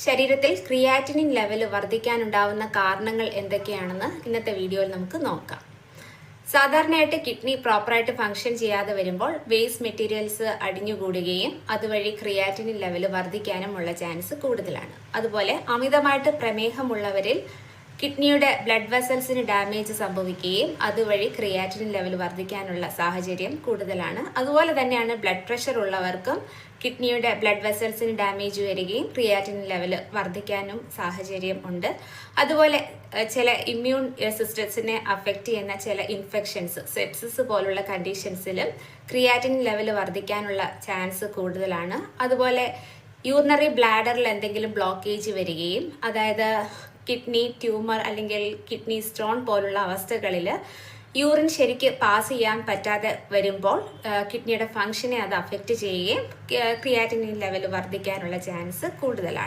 ശരീരത്തിൽ creatinine level വർദ്ധിക്കാനുണ്ടാവുന്ന കാരണങ്ങൾ എന്തൊക്കെയാണെന്ന് ഇന്നത്തെ വീഡിയോയിൽ നമുക്ക് നോക്കാം. സാധാരണയായിട്ട് കിഡ്നി പ്രോപ്പറായിട്ട് ഫംഗ്ഷൻ ചെയ്യാതെ വരുമ്പോൾ വേസ്റ്റ് മെറ്റീരിയൽസ് അടിഞ്ഞുകൂടുകയും അതുവഴി ക്രിയാറ്റിനിൻ ലെവൽ വർദ്ധിക്കാനുമുള്ള ചാൻസ് കൂടുതലാണ്. അതുപോലെ അമിതമായിട്ട് പ്രമേഹമുള്ളവരിൽ കിഡ്നിയുടെ ബ്ലഡ് വെസൽസിന് ഡാമേജ് സംഭവിക്കുകയും അതുവഴി ക്രിയാറ്റിനിൻ ലെവൽ വർദ്ധിക്കാനുള്ള സാഹചര്യം കൂടുതലാണ്. അതുപോലെ തന്നെയാണ് ബ്ലഡ് പ്രഷർ ഉള്ളവർക്കും കിഡ്നിയുടെ ബ്ലഡ് വെസൽസിന് ഡാമേജ് വരികയും ക്രിയാറ്റിനിൻ ലെവൽ വർദ്ധിക്കാനും സാഹചര്യം ഉണ്ട്. അതുപോലെ ചില ഇമ്മ്യൂൺ സിസ്റ്റത്തിനെ അഫക്റ്റ് ചെയ്യുന്ന ചില ഇൻഫെക്ഷൻസ്, സെപ്സിസ് പോലുള്ള കണ്ടീഷൻസിലും ക്രിയാറ്റിനിൻ ലെവൽ വർദ്ധിക്കാനുള്ള ചാൻസ് കൂടുതലാണ്. അതുപോലെ യൂറിനറി ബ്ലാഡറിൽ എന്തെങ്കിലും ബ്ലോക്കേജ് വരികയും, അതായത് കിഡ്നി ട്യൂമർ അല്ലെങ്കിൽ കിഡ്നി സ്റ്റോൺ പോലുള്ള അവസ്ഥകളിൽ യൂറിൻ ശരിക്ക് പാസ് ചെയ്യാൻ പറ്റാതെ വരുമ്പോൾ കിഡ്നിയുടെ ഫംഗ്ഷനെ അത് അഫക്റ്റ് ചെയ്യുകയും ക്രിയാറ്റിനിൻ ലെവൽ വർദ്ധിക്കാനുള്ള ചാൻസ് കൂടുതലാണ്.